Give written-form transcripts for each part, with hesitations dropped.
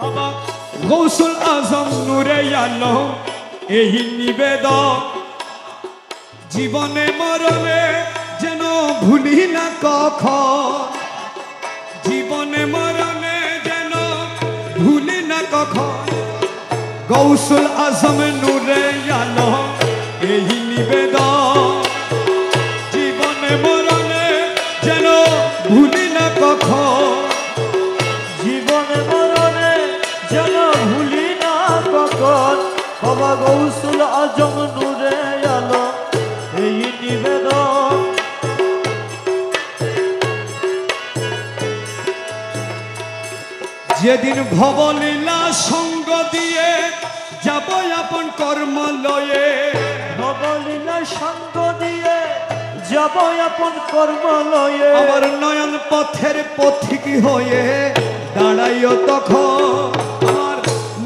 বাবা গৌসুল আজম নূরে আলম এই নিবেদন জীবনে মরণে যেন ভুলি না কখন জীবনে মরণে যেন ভুলি না কখন গৌসুল আজম নূরে আলম এই নিবেদন জীবনে মরণে যেন ভুলি না কখন জীবনে মরণে যেন ভুলি না কখন বাবা গৌসুল আজম নূরে আলম এই নিবেদন যেদিন ভবলীলা সঙ্গ দিয়ে যাব আপন কর্ম লয়ে ভবলীলা সঙ্গ দিয়ে যাব আপন কর্ম লয়ে আমার নয়ন পথের পথিক হয়ে দাঁড়াইও তখন আমার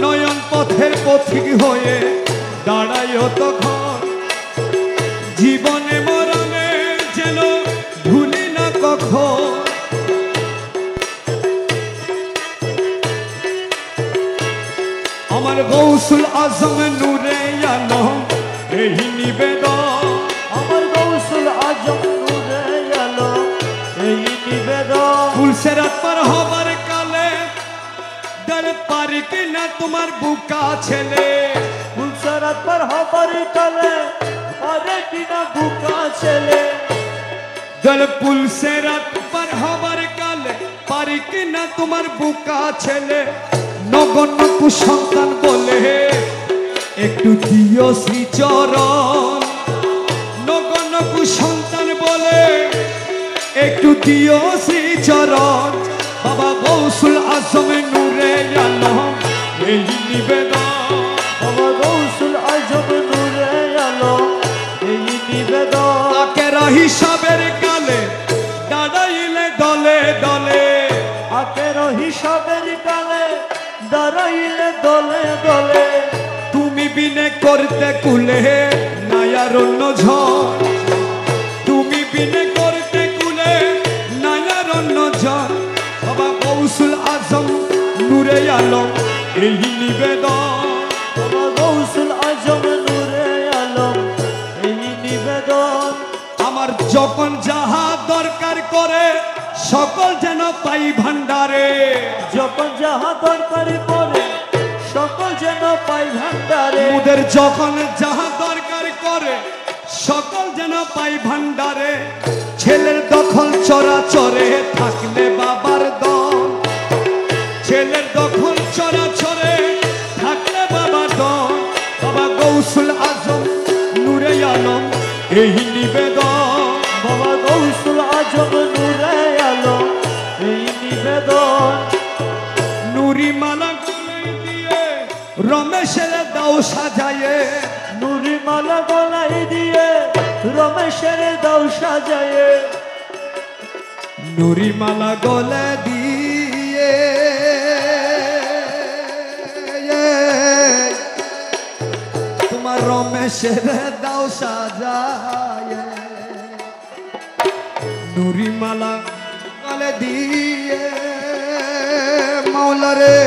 নয়ন পথের পথিক হয়ে দাঁড়াইও তখন জীবনে মরণে যেন ভুলি না কখন আমার গৌসুল আজম নূরে আলম এই নিবেদন আমার গৌসুল আজম নূরে আলম এই নিবেদন ফুলসেরাত পার হবার কালে ডর পারি কিনা তোমার বুকা ছেলে ফুলসেরাত পার হবার কালে পারে কিনা বুকা ছেলে ডর ফুলসেরাত পার হবার কালে পারি কিনা তোমার বুকা ছেলে নগণ্য কুসন্তান বলে একটু দিও শ্রীচরণ নগণ্য কুসন্তান বলে একটু দিও শ্রীচরণ বাবা গৌসুল আজম নূরে আলম এই নিবেদন বাবা গৌসুল আজম নূরে আলম এই নিবেদন আকেরা হিসাবের কালে দাঁড়াইলে দলে দলে আকের হিসাবের কালে দাঁড়াইলে দলে দলে তুমি বিনে করতে কুলে নায়ার অন্য ঝড় তুমি বিনে করতে কুলে নায়ার অন্য ঝড় বাবা গৌসুল আজম নূরে আলম এই নিবেদন বাবা গৌসুল আজম নূরে আলম এই নিবেদন আমার যখন যাহা দরকার করে সকল যেন পাই ভান্ডারে যখন যাহা দরকারি পড়ে সকল যেন পাই ভান্ডারে ওদের যখন যাহা দরকার করে সকল যেন পাই ভান্ডারে ছেলের দখল চরাচরে থাকলে বাবার দল ছেলের দখল চরাচরে থাকলে বাবার দল বাবা গৌসুল আজম নূরে আলম এই নিবেদন বাবা গৌসুল আজম নূরে আলম এই নিবেদন নুরি মালা গলে দিয়ে রমেশের দাও সাজায়ে নুরি মালা গলাই দিয়ে রমেশের দাও সাজায়ে নুরি মালা গলে দিয়ে তোমার রমেশের দাও সাজায়ে নুরি মালা গলে দিয়ে মাওলা রে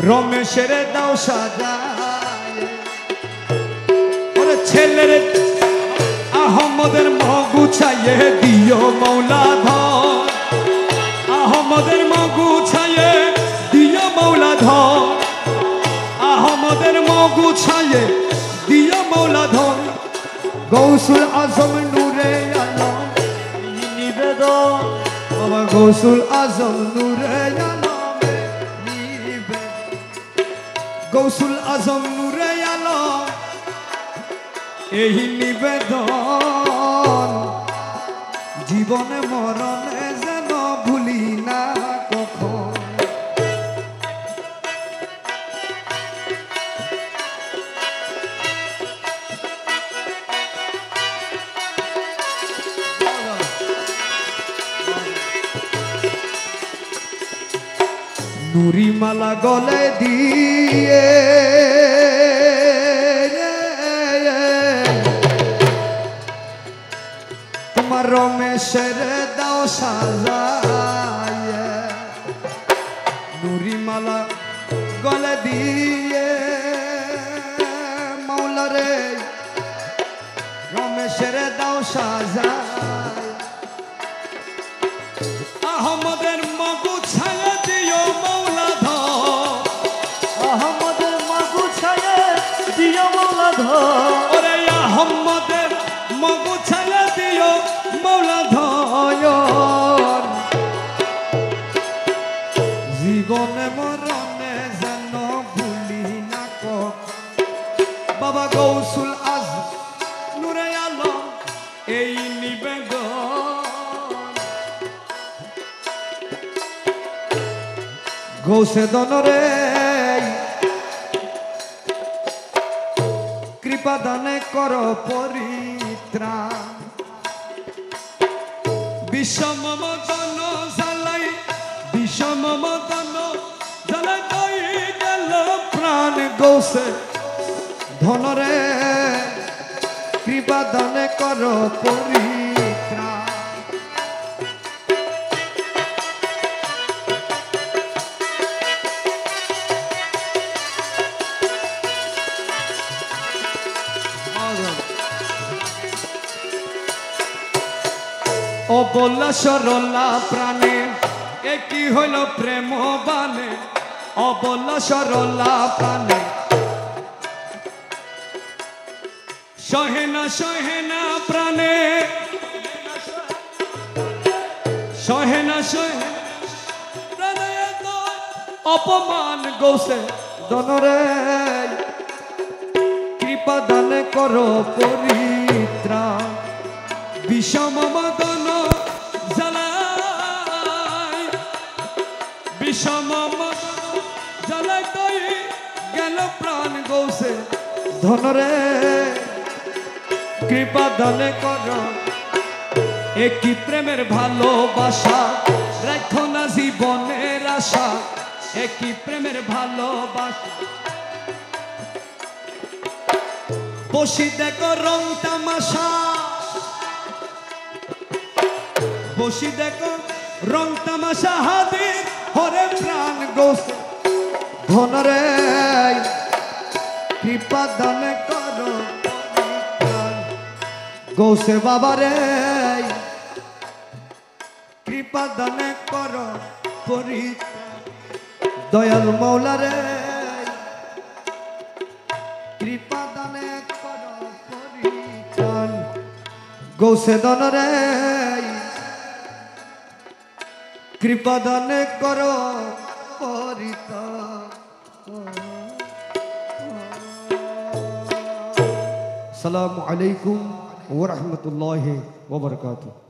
রমেশের দাও সাজায়ে ওরে ছেলের আহমদের মগু ছাইয়ে দিও মৌলা ধন আহমদের মগু ছাইয়ে দিও মৌলা ধন আহমদের মগু ছাইয়ে দিও মৌলা ধন গৌসুল আজম নূরে আলম এই নিবেদন বাবা গৌসুল আজম নূরে আলম গৌসুল আজম নূরে আলম এই নিবেদন জীবনে মরণে যেন ভুলি না কখন নুরি মালা গলে দিয়ে তোমার রমেশের দাও সাজায় নুরিমালা গলে দিয়ে মাওলারে রমেশের দাও সাজায় আহমদের মগু ছায়া দিও মাওলা ধর আহমদের মাগু ছায়া দিও মাওলা ধর ওরে আহমদের মগু ছায়া দিও মাওলা ধর জীবনে মরণে যেন ভুলি না বাবা গৌসুল আজ নূরে আলম এই নিবেদন গৌসে দনরে কৃপা দানে কর পরিত্রাণ বিষম মদন জ্বালাই বিষম মদন জ্বালাই কই গেল প্রাণ গৌসে ধনরে কৃপা দানে কর পরিত্রাণ অবলা সরলা প্রাণে একই হইল প্রেম বানে অবলা সরলা প্রাণে সহেনা সহেনা প্রাণে সহেনা সহেনা প্রাণে অপমান গৌসে দনরে কৃপা দান করো পরিত্রাণ বিষম মদন জ্বালাই বিষম মদন জ্বালাই কই গেল প্রাণ গৌসে ধনরে কৃপা দান কর একই প্রেমের ভালোবাসা রাখো না জীবনের আশা একই প্রেমের ভালোবাসা বসি দেখো রং তামাশা বসি দেখো রং তামাশা হাদির হরে প্রাণ গৌসে ধনরে কৃপা দান করো গৌসে বাবারে কৃপা দান করো পরিত্রাণ দয়াল মৌলারে কৃপা দান করো পরিত্রাণ গৌসে দনরে কৃপা দান করো পরিত্রাণ আসসালামু আলাইকুম ওয়া রাহমাতুল্লাহি ওয়া বারাকাতুহু।